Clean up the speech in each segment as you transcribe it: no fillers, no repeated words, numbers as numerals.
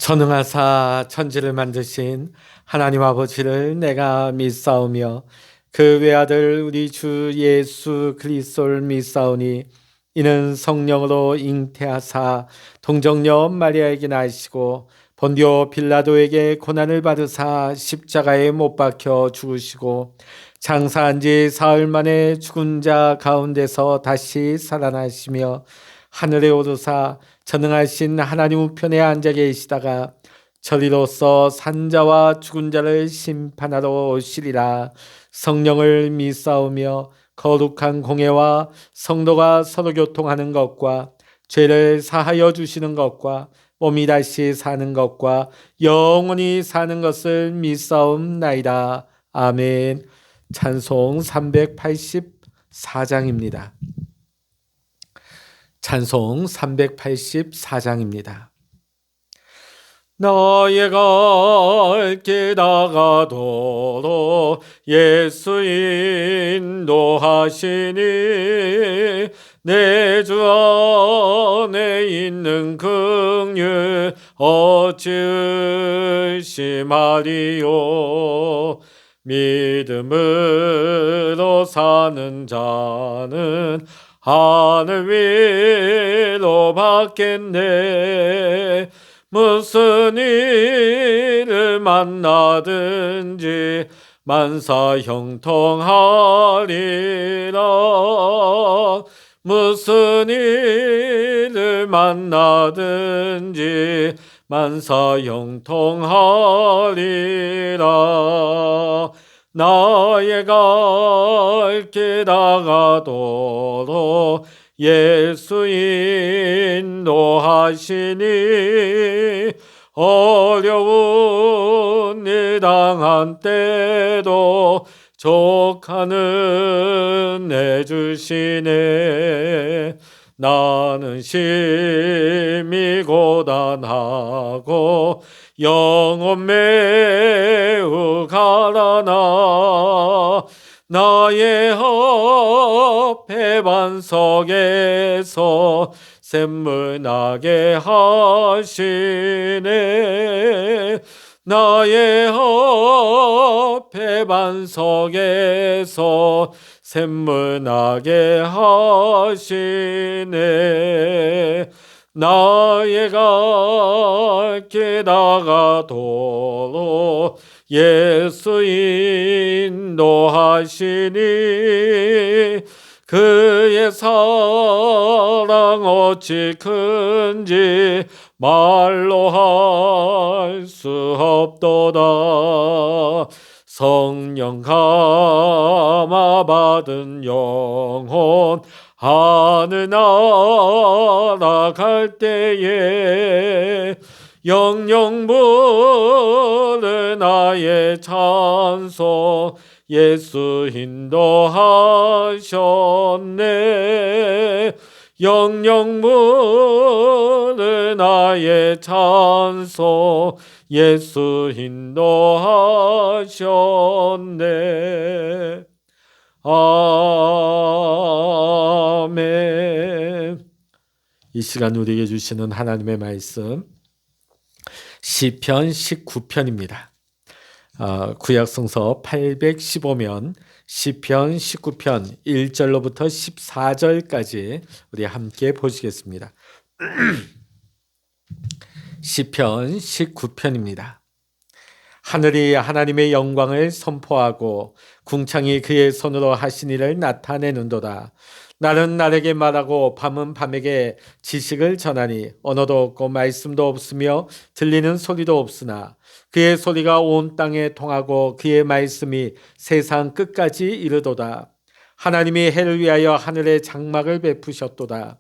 전능하사 천지를 만드신 하나님 아버지를 내가 믿사오며 그 외아들 우리 주 예수 그리스도를 믿사오니 이는 성령으로 잉태하사 동정녀 마리아에게 나시고 본디오 빌라도에게 고난을 받으사 십자가에 못 박혀 죽으시고 장사한 지 사흘 만에 죽은 자 가운데서 다시 살아나시며 하늘에 오르사 전능하신 하나님 우편에 앉아 계시다가 저리로서 산자와 죽은 자를 심판하러 오시리라. 성령을 믿사오며 거룩한 공예와 성도가 서로 교통하는 것과 죄를 사하여 주시는 것과 몸이 다시 사는 것과 영원히 사는 것을 믿사옵나이다. 아멘. 찬송 384장입니다. 찬송 384장입니다. 나의 갈 길 나가도록 예수 인도하시니 내 주 안에 있는 긍휼 어찌 의심하리요. 믿음으로 사는 자는 하늘 위로 받겠네. 무슨 일을 만나든지 만사 형통하리라. 무슨 일을 만나든지 만사 형통하리라. 나의 갈 길 나가도록 예수 인도하시니 어려운 일 당한 때도 족하는 내 주시네. 나는 심히 고단하고 영혼 매우 가라나 나의 허배 반석에서 샘물 나게 하시네. 나의 허배 반석에서 샘물 나게 하시네. 나의 갈 길 나가도록 예수 인도하시니 그의 사랑 어찌 큰지 말로 할 수 없도다. 성령 감화 받은 영혼 하늘 날아갈 때에 영영 부르 나의 찬송 예수 인도하셨네. 영영 부르 나의 찬송 예수 인도하셨네. 아멘. 이 시간 우리에게 주시는 하나님의 말씀 시편 19편입니다. 구약성서 815면 시편 19편 1절로부터 14절까지 우리 함께 보시겠습니다. 시편 19편입니다. 하늘이 하나님의 영광을 선포하고 궁창이 그의 손으로 하신 일을 나타내는도다. 날은 날에게 말하고 밤은 밤에게 지식을 전하니 언어도 없고 말씀도 없으며 들리는 소리도 없으나 그의 소리가 온 땅에 통하고 그의 말씀이 세상 끝까지 이르도다. 하나님이 해를 위하여 하늘에 장막을 베푸셨도다.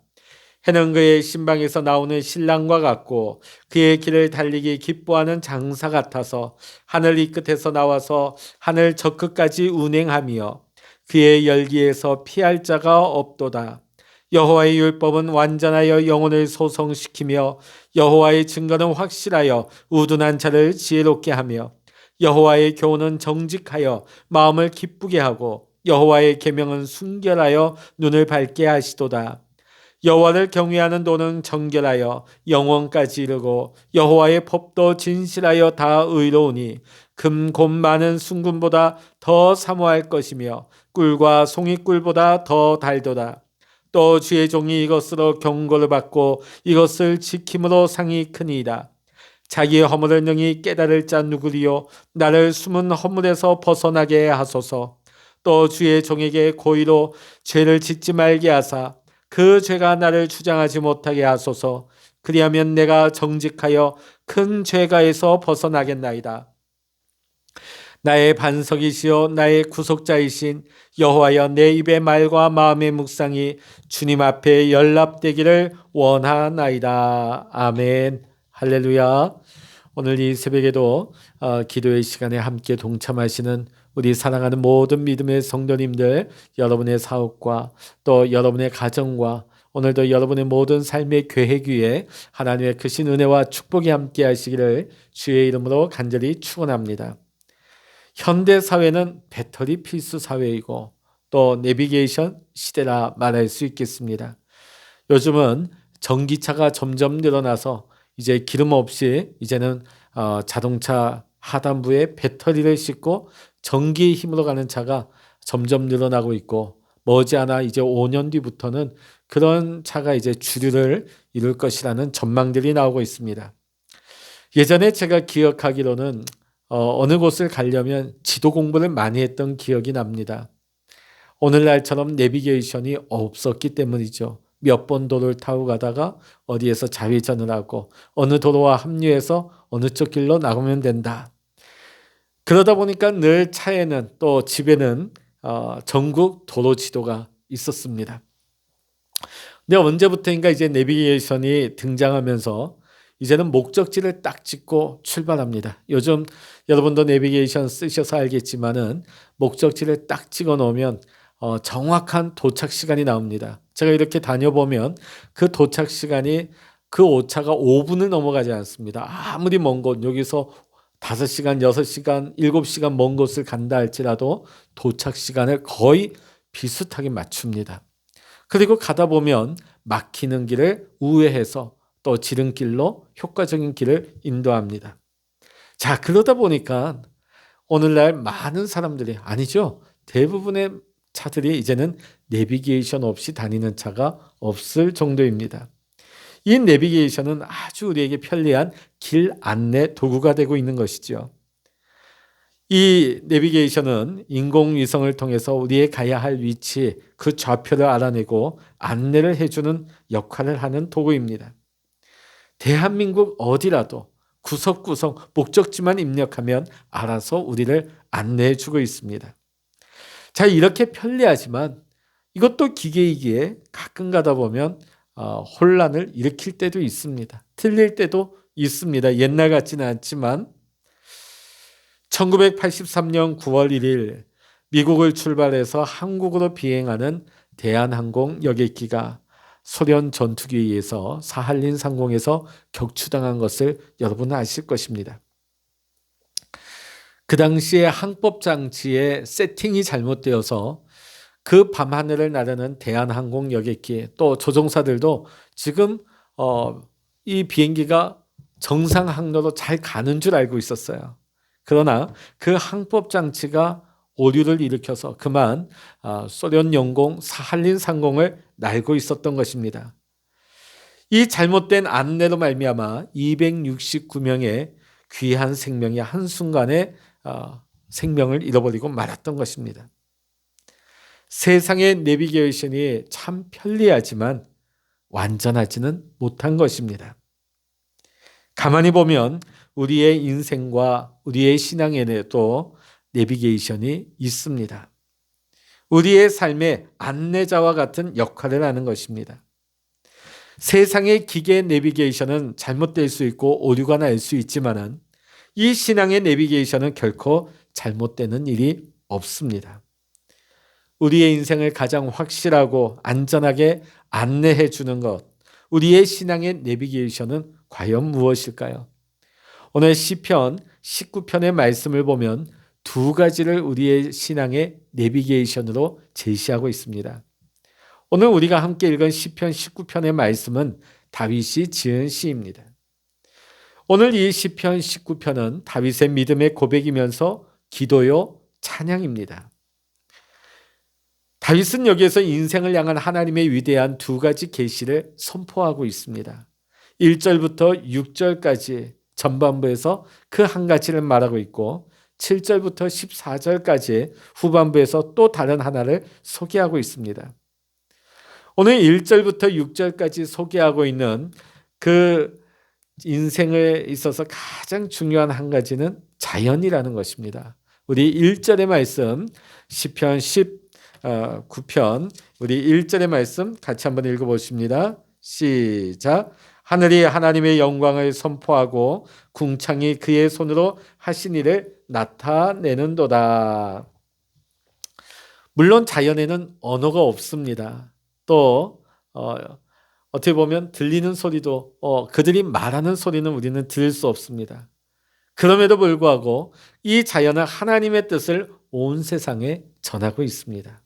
해는 그의 신방에서 나오는 신랑과 같고 그의 길을 달리기 기뻐하는 장사 같아서 하늘 이 끝에서 나와서 하늘 저 끝까지 운행하며 그의 열기에서 피할 자가 없도다. 여호와의 율법은 완전하여 영혼을 소성시키며 여호와의 증거는 확실하여 우둔한 자를 지혜롭게 하며 여호와의 교훈은 정직하여 마음을 기쁘게 하고 여호와의 계명은 순결하여 눈을 밝게 하시도다. 여호와를 경외하는 도는 정결하여 영원까지 이르고 여호와의 법도 진실하여 다 의로우니 금곱 많은 순금보다 더 사모할 것이며 꿀과 송이꿀보다 더 달도다. 또 주의 종이 이것으로 경고를 받고 이것을 지킴으로 상이 크니이다. 자기의 허물을 능히 깨달을 자 누구리요? 나를 숨은 허물에서 벗어나게 하소서. 또 주의 종에게 고의로 죄를 짓지 말게 하사 그 죄가 나를 주장하지 못하게 하소서. 그리하면 내가 정직하여 큰 죄가에서 벗어나겠나이다. 나의 반석이시요 나의 구속자이신 여호와여, 내 입의 말과 마음의 묵상이 주님 앞에 연락되기를 원하나이다. 아멘. 할렐루야. 오늘 이 새벽에도 기도의 시간에 함께 동참하시는 우리 사랑하는 모든 믿음의 성도님들, 여러분의 사업과 또 여러분의 가정과 오늘도 여러분의 모든 삶의 계획 위에 하나님의 크신 은혜와 축복이 함께 하시기를 주의 이름으로 간절히 축원합니다. 현대 사회는 배터리 필수 사회이고 또 내비게이션 시대라 말할 수 있겠습니다. 요즘은 전기차가 점점 늘어나서 이제 기름 없이 이제는 자동차 하단부에 배터리를 싣고 전기의 힘으로 가는 차가 점점 늘어나고 있고 머지않아 이제 5년 뒤부터는 그런 차가 이제 주류를 이룰 것이라는 전망들이 나오고 있습니다. 예전에 제가 기억하기로는 어느 곳을 가려면 지도 공부를 많이 했던 기억이 납니다. 오늘날처럼 내비게이션이 없었기 때문이죠. 몇 번 도로를 타고 가다가 어디에서 좌회전을 하고 어느 도로와 합류해서 어느 쪽 길로 나가면 된다. 그러다 보니까 늘 차에는 또 집에는 전국 도로 지도가 있었습니다. 근데 언제부터인가 이제 내비게이션이 등장하면서 이제는 목적지를 딱 찍고 출발합니다. 요즘 여러분도 내비게이션 쓰셔서 알겠지만은 목적지를 딱 찍어 놓으면 정확한 도착 시간이 나옵니다. 제가 이렇게 다녀보면 그 도착 시간이 그 오차가 5분을 넘어가지 않습니다. 아무리 먼 곳, 여기서 5시간, 6시간, 7시간 먼 곳을 간다 할지라도 도착 시간을 거의 비슷하게 맞춥니다. 그리고 가다 보면 막히는 길을 우회해서 또 지름길로 효과적인 길을 인도합니다. 자, 그러다 보니까 오늘날 많은 사람들이, 아니죠, 대부분의 차들이 이제는 내비게이션 없이 다니는 차가 없을 정도입니다. 이 내비게이션은 아주 우리에게 편리한 길 안내 도구가 되고 있는 것이죠. 이 내비게이션은 인공위성을 통해서 우리의 가야 할 위치, 그 좌표를 알아내고 안내를 해주는 역할을 하는 도구입니다. 대한민국 어디라도 구석구석 목적지만 입력하면 알아서 우리를 안내해 주고 있습니다. 자, 이렇게 편리하지만 이것도 기계이기에 가끔 가다 보면 혼란을 일으킬 때도 있습니다. 틀릴 때도 있습니다. 옛날 같지는 않지만 1983년 9월 1일 미국을 출발해서 한국으로 비행하는 대한항공 여객기가 소련 전투기에 의해서 사할린 상공에서 격추당한 것을 여러분은 아실 것입니다. 그 당시에 항법장치의 세팅이 잘못되어서 그 밤하늘을 나르는 대한항공 여객기 또 조종사들도 지금 이 비행기가 정상 항로로 잘 가는 줄 알고 있었어요. 그러나 그 항법장치가 오류를 일으켜서 그만 소련 영공 사할린 상공을 날고 있었던 것입니다. 이 잘못된 안내로 말미암아 269명의 귀한 생명이 한순간에 생명을 잃어버리고 말았던 것입니다. 세상의 내비게이션이 참 편리하지만 완전하지는 못한 것입니다. 가만히 보면 우리의 인생과 우리의 신앙에도 내비게이션이 있습니다. 우리의 삶의 안내자와 같은 역할을 하는 것입니다. 세상의 기계 내비게이션은 잘못될 수 있고 오류가 날 수 있지만은 이 신앙의 내비게이션은 결코 잘못되는 일이 없습니다. 우리의 인생을 가장 확실하고 안전하게 안내해 주는 것, 우리의 신앙의 내비게이션은 과연 무엇일까요? 오늘 시편 19편의 말씀을 보면 두 가지를 우리의 신앙의 내비게이션으로 제시하고 있습니다. 오늘 우리가 함께 읽은 시편 19편의 말씀은 다윗이 지은 시입니다. 오늘 이 시편 19편은 다윗의 믿음의 고백이면서 기도요 찬양입니다. 다윗은 여기에서 인생을 향한 하나님의 위대한 두 가지 계시를 선포하고 있습니다. 1절부터 6절까지 전반부에서 그 한 가지를 말하고 있고 7절부터 14절까지 후반부에서 또 다른 하나를 소개하고 있습니다. 오늘 1절부터 6절까지 소개하고 있는 그 인생에 있어서 가장 중요한 한 가지는 자연이라는 것입니다. 우리 1절의 말씀 시편 19편 우리 1절의 말씀 같이 한번 읽어보십니다. 시작. 하늘이 하나님의 영광을 선포하고 궁창이 그의 손으로 하신 일을 나타내는도다. 물론 자연에는 언어가 없습니다. 또 어떻게 보면 들리는 소리도 그들이 말하는 소리는 우리는 들을 수 없습니다. 그럼에도 불구하고 이 자연은 하나님의 뜻을 온 세상에 전하고 있습니다.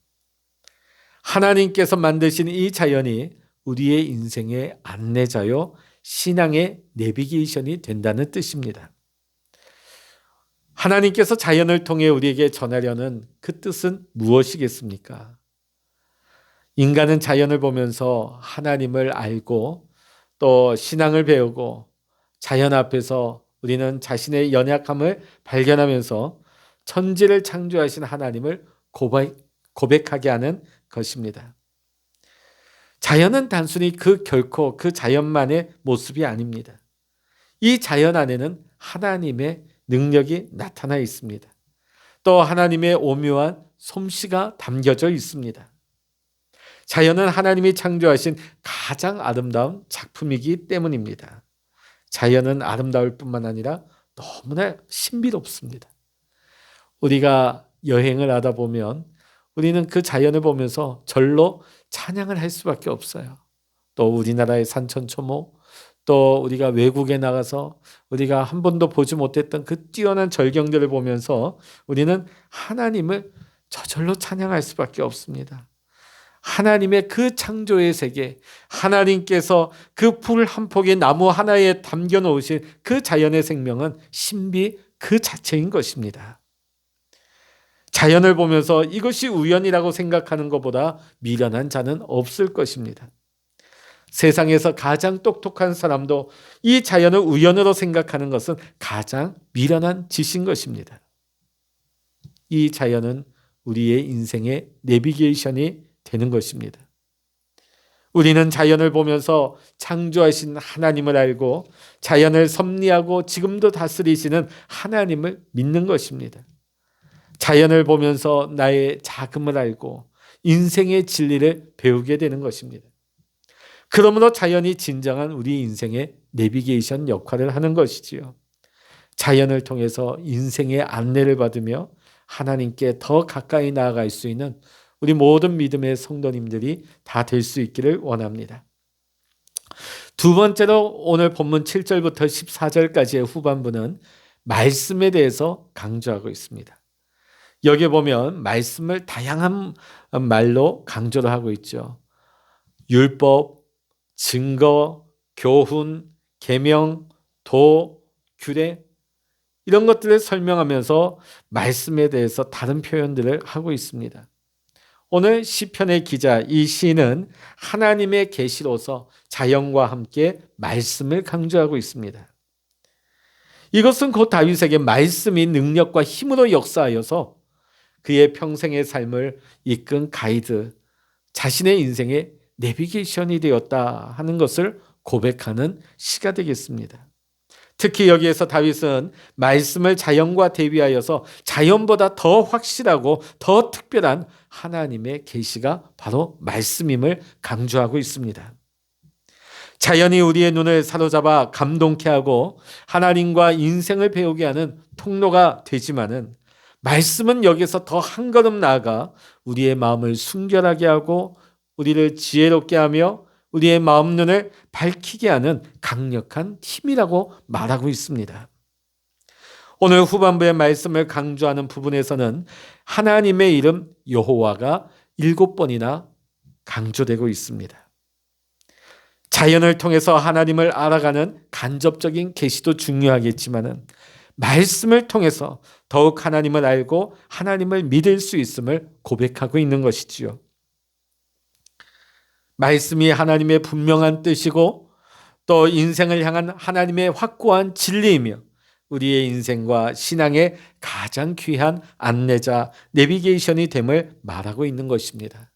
하나님께서 만드신 이 자연이 우리의 인생의 안내자요 신앙의 내비게이션이 된다는 뜻입니다. 하나님께서 자연을 통해 우리에게 전하려는 그 뜻은 무엇이겠습니까? 인간은 자연을 보면서 하나님을 알고 또 신앙을 배우고 자연 앞에서 우리는 자신의 연약함을 발견하면서 천지를 창조하신 하나님을 고백하게 하는 것입니다. 자연은 단순히 결코 그 자연만의 모습이 아닙니다. 이 자연 안에는 하나님의 능력이 나타나 있습니다. 또 하나님의 오묘한 솜씨가 담겨져 있습니다. 자연은 하나님이 창조하신 가장 아름다운 작품이기 때문입니다. 자연은 아름다울 뿐만 아니라 너무나 신비롭습니다. 우리가 여행을 하다 보면 우리는 그 자연을 보면서 절로 찬양을 할 수밖에 없어요. 또 우리나라의 산천초목, 또 우리가 외국에 나가서 우리가 한 번도 보지 못했던 그 뛰어난 절경들을 보면서 우리는 하나님을 저절로 찬양할 수밖에 없습니다. 하나님의 그 창조의 세계, 하나님께서 그 풀 한 폭의 나무 하나에 담겨 놓으신 그 자연의 생명은 신비 그 자체인 것입니다. 자연을 보면서 이것이 우연이라고 생각하는 것보다 미련한 자는 없을 것입니다. 세상에서 가장 똑똑한 사람도 이 자연을 우연으로 생각하는 것은 가장 미련한 짓인 것입니다. 이 자연은 우리의 인생의 내비게이션이 되는 것입니다. 우리는 자연을 보면서 창조하신 하나님을 알고 자연을 섭리하고 지금도 다스리시는 하나님을 믿는 것입니다. 자연을 보면서 나의 자금을 알고 인생의 진리를 배우게 되는 것입니다. 그러므로 자연이 진정한 우리 인생의 내비게이션 역할을 하는 것이지요. 자연을 통해서 인생의 안내를 받으며 하나님께 더 가까이 나아갈 수 있는 우리 모든 믿음의 성도님들이 다 될 수 있기를 원합니다. 두 번째로 오늘 본문 7절부터 14절까지의 후반부는 말씀에 대해서 강조하고 있습니다. 여기 보면 말씀을 다양한 말로 강조를 하고 있죠. 율법, 증거, 교훈, 계명, 도, 규례 이런 것들을 설명하면서 말씀에 대해서 다른 표현들을 하고 있습니다. 오늘 시편의 기자 이 시인은 하나님의 계시로서 자연과 함께 말씀을 강조하고 있습니다. 이것은 곧 다윗에게 말씀이 능력과 힘으로 역사하여서 그의 평생의 삶을 이끈 가이드, 자신의 인생의 내비게이션이 되었다 하는 것을 고백하는 시가 되겠습니다. 특히 여기에서 다윗은 말씀을 자연과 대비하여서 자연보다 더 확실하고 더 특별한 하나님의 계시가 바로 말씀임을 강조하고 있습니다. 자연이 우리의 눈을 사로잡아 감동케 하고 하나님과 인생을 배우게 하는 통로가 되지만은 말씀은 여기서 더 한 걸음 나아가 우리의 마음을 순결하게 하고 우리를 지혜롭게 하며 우리의 마음 눈을 밝히게 하는 강력한 힘이라고 말하고 있습니다. 오늘 후반부의 말씀을 강조하는 부분에서는 하나님의 이름 여호와가 7번이나 강조되고 있습니다. 자연을 통해서 하나님을 알아가는 간접적인 계시도 중요하겠지만은 말씀을 통해서 더욱 하나님을 알고 하나님을 믿을 수 있음을 고백하고 있는 것이지요. 말씀이 하나님의 분명한 뜻이고 또 인생을 향한 하나님의 확고한 진리이며 우리의 인생과 신앙의 가장 귀한 안내자, 내비게이션이 됨을 말하고 있는 것입니다.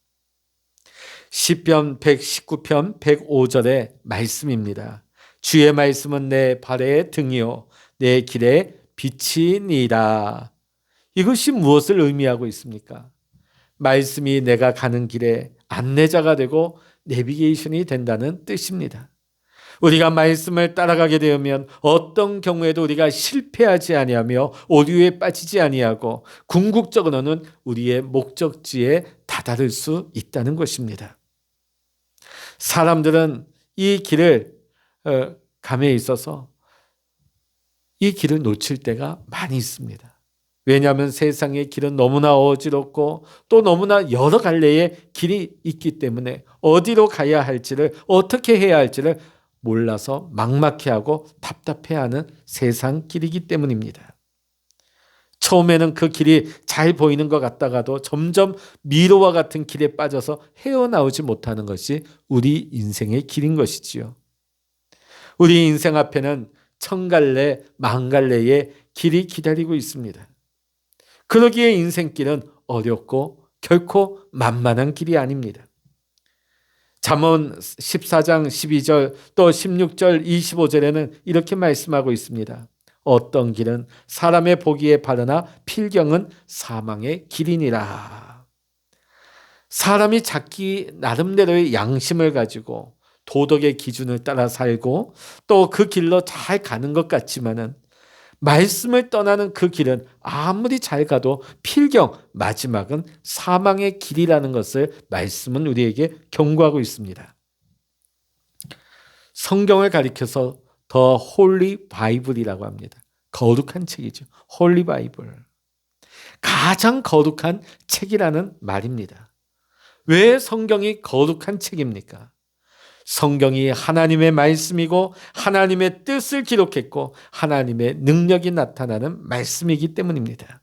시편 119편 105절의 말씀입니다. 주의 말씀은 내 발의 등이요 내 길의 빛이니라. 이것이 무엇을 의미하고 있습니까? 말씀이 내가 가는 길에 안내자가 되고 내비게이션이 된다는 뜻입니다. 우리가 말씀을 따라가게 되면 어떤 경우에도 우리가 실패하지 아니하며 오류에 빠지지 아니하고 궁극적으로는 우리의 목적지에 다다를 수 있다는 것입니다. 사람들은 이 길을 감에 있어서 이 길을 놓칠 때가 많이 있습니다. 왜냐하면 세상의 길은 너무나 어지럽고 또 너무나 여러 갈래의 길이 있기 때문에 어디로 가야 할지를 어떻게 해야 할지를 몰라서 막막해하고 답답해하는 세상 길이기 때문입니다. 처음에는 그 길이 잘 보이는 것 같다가도 점점 미로와 같은 길에 빠져서 헤어나오지 못하는 것이 우리 인생의 길인 것이지요. 우리 인생 앞에는 1000갈래, 10,000갈래의 길이 기다리고 있습니다. 그러기에 인생길은 어렵고 결코 만만한 길이 아닙니다. 잠언 14장 12절 또 16절 25절에는 이렇게 말씀하고 있습니다. 어떤 길은 사람의 보기에 바르나 필경은 사망의 길이니라. 사람이 자기 나름대로의 양심을 가지고 도덕의 기준을 따라 살고 또 그 길로 잘 가는 것 같지만은 말씀을 떠나는 그 길은 아무리 잘 가도 필경, 마지막은 사망의 길이라는 것을 말씀은 우리에게 경고하고 있습니다. 성경을 가리켜서 더 홀리 바이블이라고 합니다. 거룩한 책이죠. 홀리 바이블. 가장 거룩한 책이라는 말입니다. 왜 성경이 거룩한 책입니까? 성경이 하나님의 말씀이고 하나님의 뜻을 기록했고 하나님의 능력이 나타나는 말씀이기 때문입니다.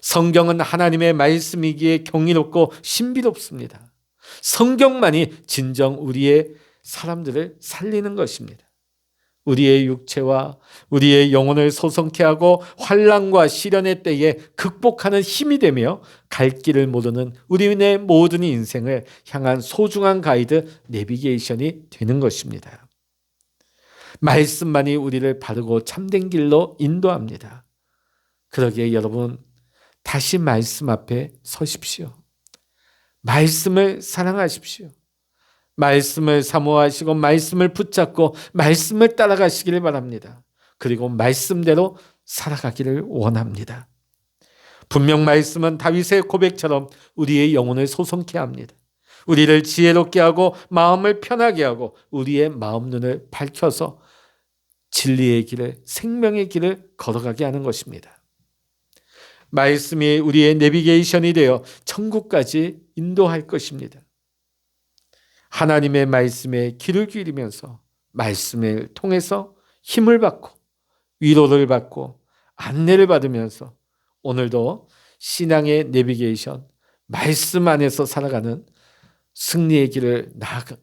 성경은 하나님의 말씀이기에 경이롭고 신비롭습니다. 성경만이 진정 우리의 사람들을 살리는 것입니다. 우리의 육체와 우리의 영혼을 소성케 하고 환난과 시련의 때에 극복하는 힘이 되며 갈 길을 모르는 우리의 모든 인생을 향한 소중한 가이드 내비게이션이 되는 것입니다. 말씀만이 우리를 바르고 참된 길로 인도합니다. 그러기에 여러분 다시 말씀 앞에 서십시오. 말씀을 사랑하십시오. 말씀을 사모하시고 말씀을 붙잡고 말씀을 따라가시기를 바랍니다. 그리고 말씀대로 살아가기를 원합니다. 분명 말씀은 다윗의 고백처럼 우리의 영혼을 소성케 합니다. 우리를 지혜롭게 하고 마음을 편하게 하고 우리의 마음 눈을 밝혀서 진리의 길을, 생명의 길을 걸어가게 하는 것입니다. 말씀이 우리의 내비게이션이 되어 천국까지 인도할 것입니다. 하나님의 말씀에 귀를 기울이면서 말씀을 통해서 힘을 받고 위로를 받고 안내를 받으면서 오늘도 신앙의 내비게이션, 말씀 안에서 살아가는 승리의 길을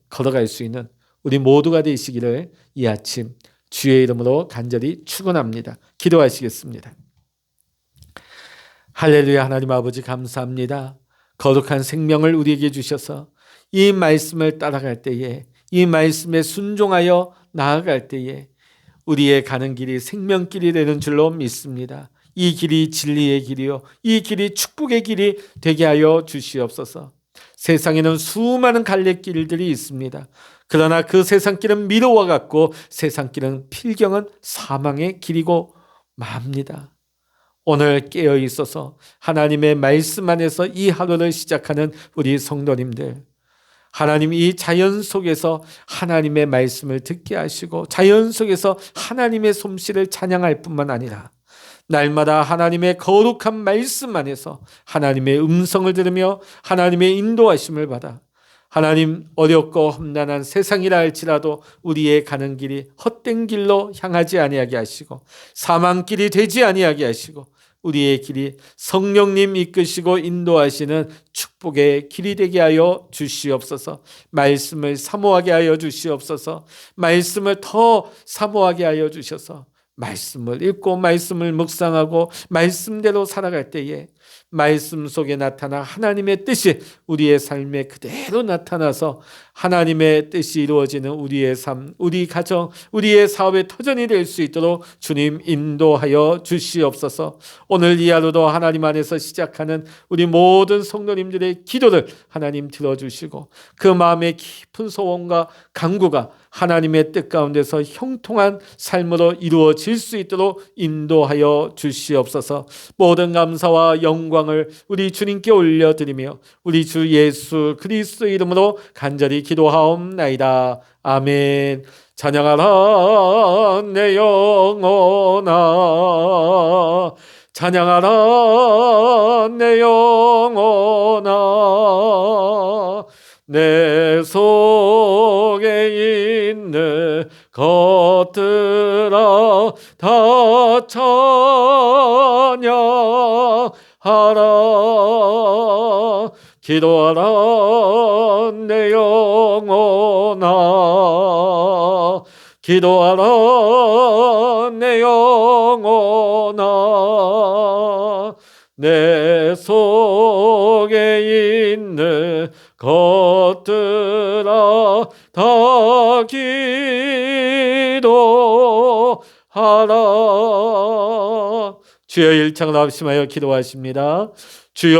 걸어갈 수 있는 우리 모두가 되시기를 이 아침 주의 이름으로 간절히 축원합니다. 기도하시겠습니다. 할렐루야. 하나님 아버지 감사합니다. 거룩한 생명을 우리에게 주셔서 이 말씀을 따라갈 때에 이 말씀에 순종하여 나아갈 때에 우리의 가는 길이 생명길이 되는 줄로 믿습니다. 이 길이 진리의 길이요 이 길이 축복의 길이 되게 하여 주시옵소서. 세상에는 수많은 갈래길들이 있습니다. 그러나 그 세상길은 미로와 같고 세상길은 필경은 사망의 길이고 맙니다. 오늘 깨어 있어서 하나님의 말씀 안에서 이 하루를 시작하는 우리 성도님들, 하나님 이 자연 속에서 하나님의 말씀을 듣게 하시고 자연 속에서 하나님의 솜씨를 찬양할 뿐만 아니라 날마다 하나님의 거룩한 말씀 안에서 하나님의 음성을 들으며 하나님의 인도하심을 받아 하나님, 어렵고 험난한 세상이라 할지라도 우리의 가는 길이 헛된 길로 향하지 아니하게 하시고 사망길이 되지 아니하게 하시고 우리의 길이 성령님 이끄시고 인도하시는 축복의 길이 되게 하여 주시옵소서. 말씀을 사모하게 하여 주시옵소서. 말씀을 더 사모하게 하여 주셔서 말씀을 읽고 말씀을 묵상하고 말씀대로 살아갈 때에 말씀 속에 나타나 하나님의 뜻이 우리의 삶에 그대로 나타나서 하나님의 뜻이 이루어지는 우리의 삶, 우리 가정, 우리의 사업의 터전이 될 수 있도록 주님 인도하여 주시옵소서. 오늘 이 하루도 하나님 안에서 시작하는 우리 모든 성도님들의 기도를 하나님 들어주시고 그 마음의 깊은 소원과 간구가 하나님의 뜻 가운데서 형통한 삶으로 이루어질 수 있도록 인도하여 주시옵소서. 모든 감사와 영광을 우리 주님께 올려드리며 우리 주 예수 그리스도 이름으로 간절히 기도하옵나이다. 아멘. 찬양하라 내 영혼아, 찬양하라 내 영혼아, 내 속에 있는 것들아 다 찬양하라. 기도하라 내 영혼아, 기도하라 내 영혼아, 내 속에 있는 것들아 다 기도하라. 주여 일창을 합심하여 기도하십니다. 주여